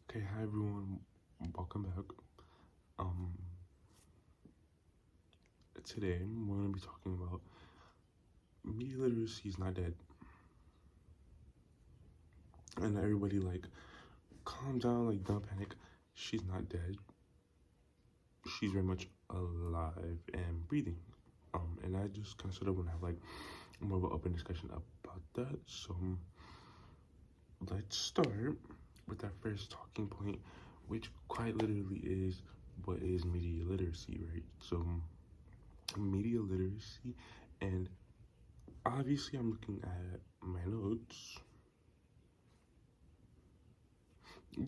Okay, hi everyone, welcome back. Um, Today we're gonna be talking about media literacy is not dead, and everybody calm down, don't panic. She's not dead. She's very much alive and breathing. And I just kind of sort of want to have more of an open discussion about that. So let's start with our first talking point, which quite literally is what is media literacy, right? So media literacy, and obviously I'm looking at my notes.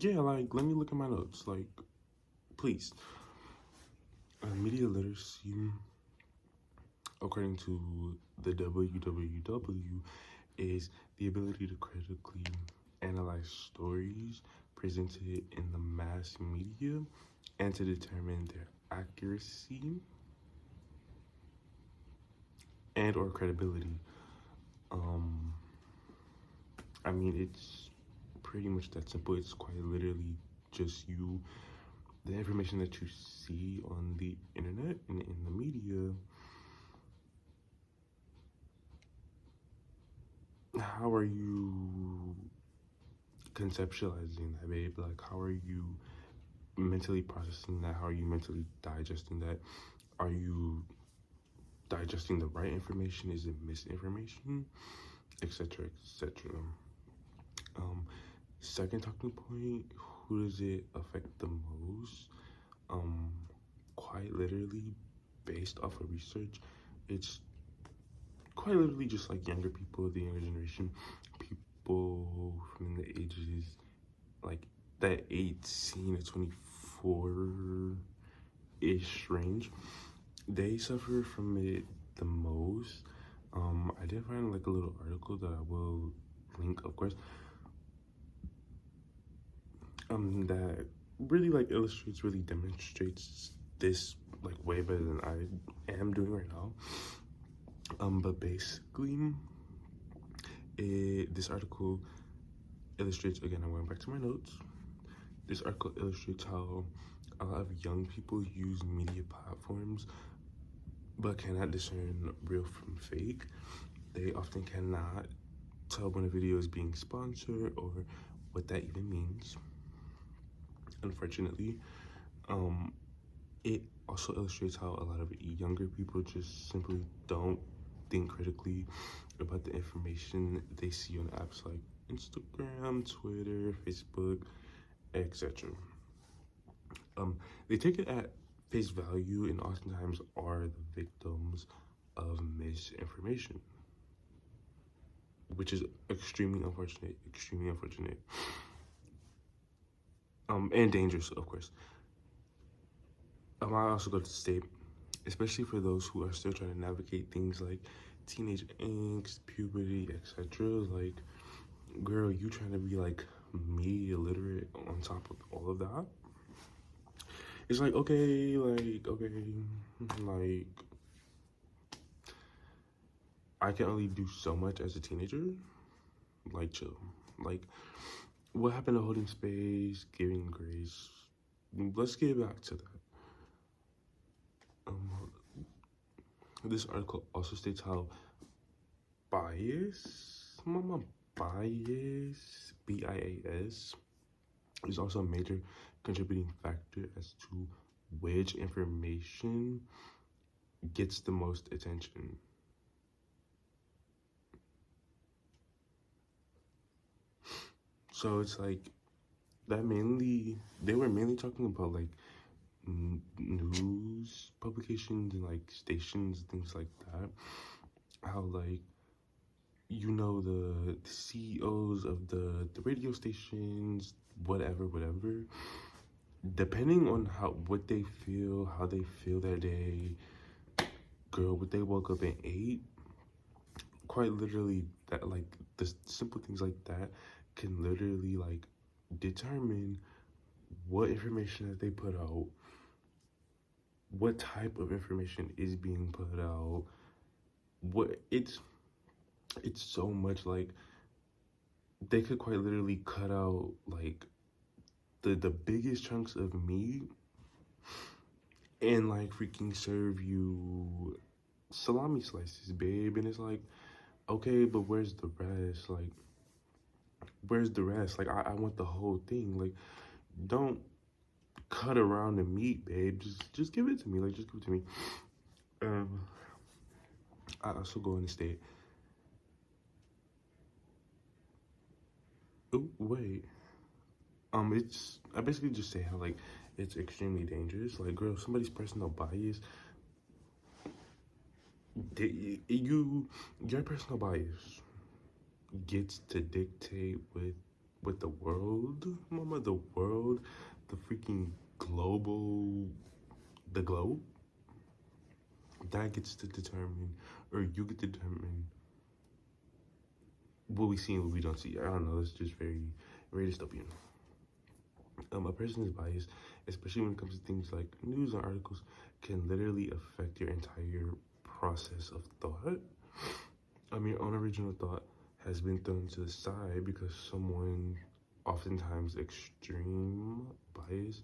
Yeah, let me look at my notes, please. Media literacy, according to the WWW, is the ability to critically analyze stories presented in the mass media and to determine their accuracy and or credibility. Um, I mean, it's pretty much that simple. It's quite literally just the information that you see on the internet and in the media. How are you conceptualizing that, babe? How are you mentally processing that? How are you mentally digesting that? Are you digesting the right information? Is it misinformation? Etc. Etc. Um, Second talking point, who does it affect the most? Um, Quite literally, based off of research, it's quite literally just younger people, the younger generation, people from the ages like that 18 to 24-ish range. They suffer from it the most. I did find a little article that I will link, of course, that really illustrates, really demonstrates this way better than I am doing right now. But basically, this article illustrates, again, I'm going back to my notes. This article illustrates how a lot of young people use media platforms but cannot discern real from fake. They often cannot tell when a video is being sponsored or what that even means. Unfortunately, it also illustrates how a lot of younger people just simply don't think critically about the information they see on apps like Instagram, Twitter, Facebook, etc. They take it at face value and oftentimes are the victims of misinformation, which is extremely unfortunate, and dangerous, of course. I also go to state, especially for those who are still trying to navigate things like teenage angst, puberty, etc. Girl, you trying to be media literate on top of all of that? It's okay, I can only do so much as a teenager. Chill. Like, what happened to holding space, giving grace? Let's get back to that. This article also states how bias, BIAS, is also a major contributing factor as to which information gets the most attention. So it's they were mainly talking about news publications and stations, things like that. How the CEOs of the radio stations, whatever, depending on what they feel, how they feel that day, girl, what they woke up and ate, quite literally that the simple things like that can literally determine what information that they put out, what type of information is being put out, what it's so much they could quite literally cut out the biggest chunks of meat and like freaking serve you salami slices, babe. And it's like, okay, but where's the rest? Like, where's the rest? Like, I want the whole thing. Like, don't cut around the meat, babe. Just give it to me. Like, just give it to me. Um, I also go in the state. Oh, wait. It's I basically just say how like it's extremely dangerous. Like, girl, somebody's personal bias, your personal bias gets to dictate with the world, mama, the world, the freaking global, the globe, that gets to determine, or you get to determine what we see and what we don't see. I don't know. It's just very dystopian. A person's bias, especially when it comes to things like news and articles, can literally affect your entire process of thought. I mean, unoriginal thought has been thrown to the side because someone, oftentimes extreme bias,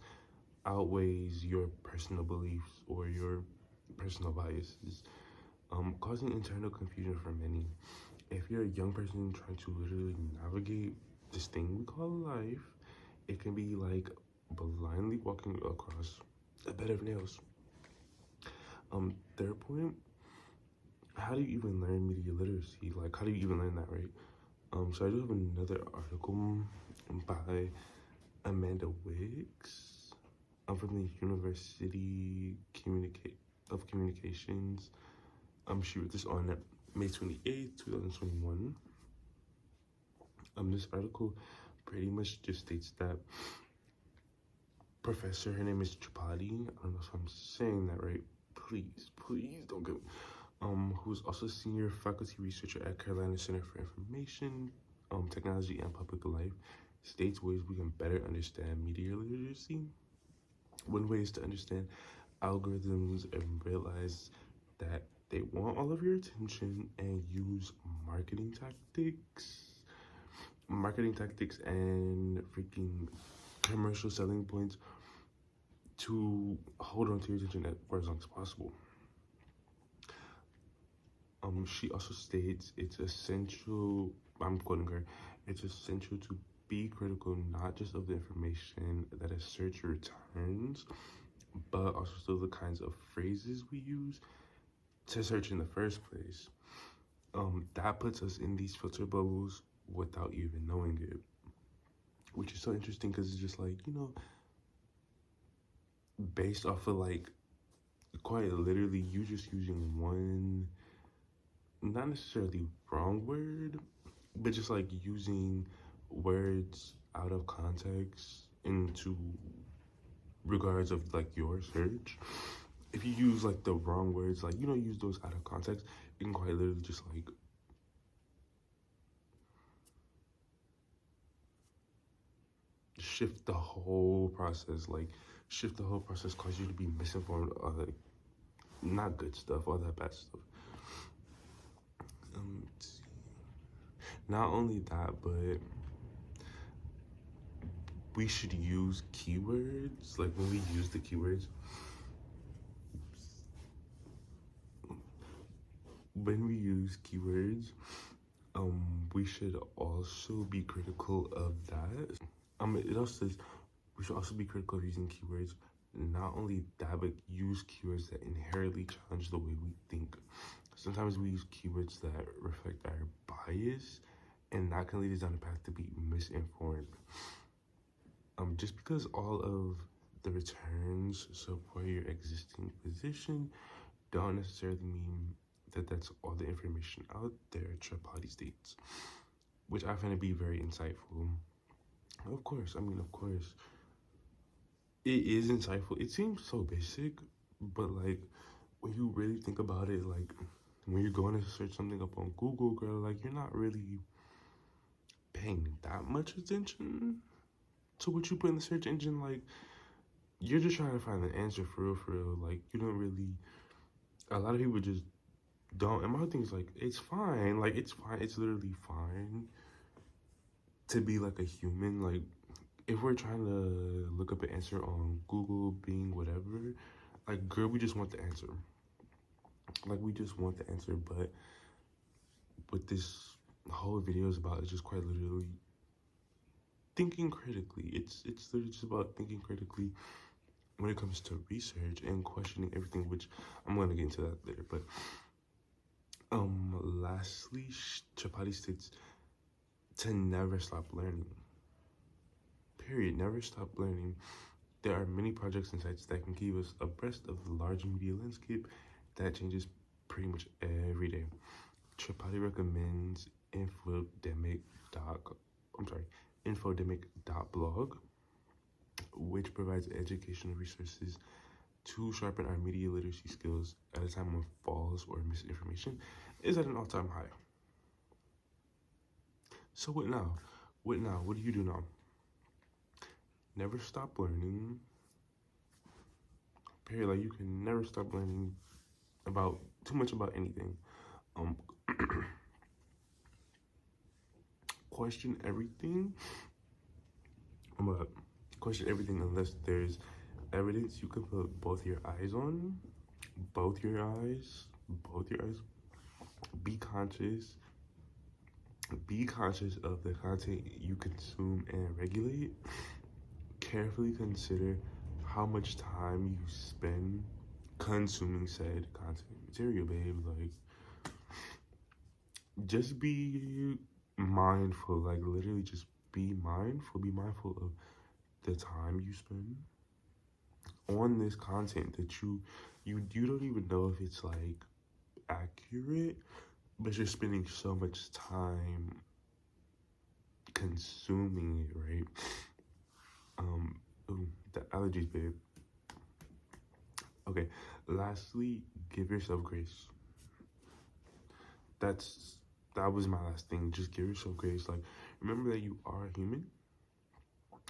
outweighs your personal beliefs or your personal biases, causing internal confusion for many. If you're a young person trying to literally navigate this thing we call life, it can be like blindly walking across a bed of nails. Third point, how do you even learn media literacy? Like, how do you even learn that, right? So I do have another article by Amanda Wicks. I'm from the University of Communications. She wrote this on May 28th, 2021. This article pretty much just states that professor, her name is Tripathi, I don't know if I'm saying that right, please don't get who's also senior faculty researcher at Carolina Center for Information, Technology and Public Life, states ways we can better understand media literacy. One way is to understand algorithms and realize that they want all of your attention and use marketing tactics and freaking commercial selling points to hold on to your attention for as long as possible. She also states it's essential, I'm quoting her, it's essential to be critical not just of the information that a search returns, but also the kinds of phrases we use to search in the first place. That puts us in these filter bubbles without even knowing it, which is so interesting because it's just like, based off of like quite literally you just using one, not necessarily wrong word, but just like using words out of context into regards of like your search. If you use like the wrong words, like use those out of context, it can quite literally just like shift the whole process, cause you to be misinformed, like not good stuff, all that bad stuff. Not only that, but we should use keywords. Like when we use the keywords, we should also be critical of that. It also says we should also be critical of using keywords. Not only that, but use keywords that inherently challenge the way we think. Sometimes we use keywords that reflect our bias, and that can lead us down a path to be misinformed. Just because all of the returns support your existing position, don't necessarily mean that that's all the information out there, Tripathi states, which I find to be very insightful. Of course, it is insightful. It seems so basic, but like when you really think about it, like when you're going to search something up on Google, girl, like you're not really paying that much attention to what you put in the search engine. Like you're just trying to find the answer for real. Like you don't really, a lot of people just don't. And my thing is like, it's fine. Like it's fine. It's literally fine to be like a human. Like if we're trying to look up an answer on Google, Bing, whatever, like, girl, we just want the answer. Like, we just want the answer. But what this whole video is about is just quite literally thinking critically. It's literally just about thinking critically when it comes to research and questioning everything, which I'm going to get into that later. But lastly, Chapati states to never stop learning. Period. Never stop learning. There are many projects and sites that can keep us abreast of the large media landscape that changes pretty much every day. Chapati recommends infodemic.blog, which provides educational resources to sharpen our media literacy skills at a time when false or misinformation is at an all-time high. So what now? What now? What do you do now? Never stop learning. Period. Like, you can never stop learning about too much about anything. Question everything. Question everything unless there's evidence you can put both your eyes on. Both your eyes. Be conscious. Be conscious of the content you consume and regulate. Carefully consider how much time you spend consuming said content material, babe. Like, just be mindful. Like, literally just be mindful. Be mindful of the time you spend on this content that you don't even know if it's like accurate, but you're spending so much time consuming it, right? The allergies, babe. Okay, lastly, give yourself grace. That was my last thing. Just give yourself grace. Like, remember that you are a human.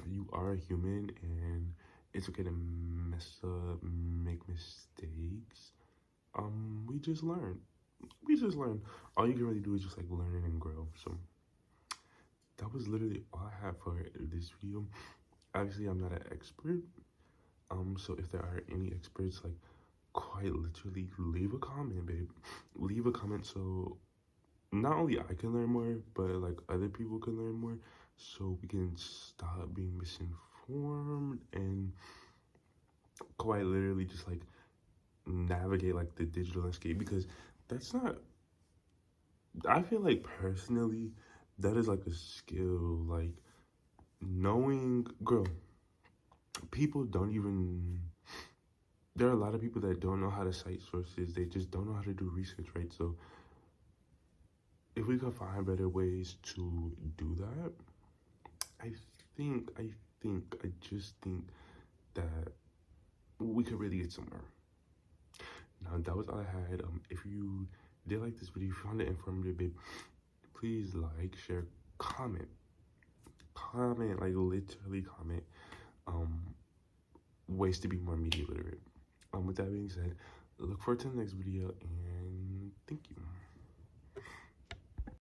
You are a human, and it's okay to mess up, make mistakes. We just learn. All you can really do is just like learn and grow. So that was literally all I have for this video. Obviously, I'm not an expert. So if there are any experts, like, quite literally, leave a comment, babe. Leave a comment so not only I can learn more, but like other people can learn more, so we can stop being misinformed and quite literally just like navigate like the digital landscape, because that's not, I feel like personally that is like a skill, like knowing, girl, people don't even, there are a lot of people that don't know how to cite sources. They just don't know how to do research, right? So if we could find better ways to do that, I just think that we could really get somewhere. Now, that was all I had. If you did like this video, if you found it informative, babe, please like, share, comment, like literally comment ways to be more media literate. With that being said, look forward to the next video, and thank you.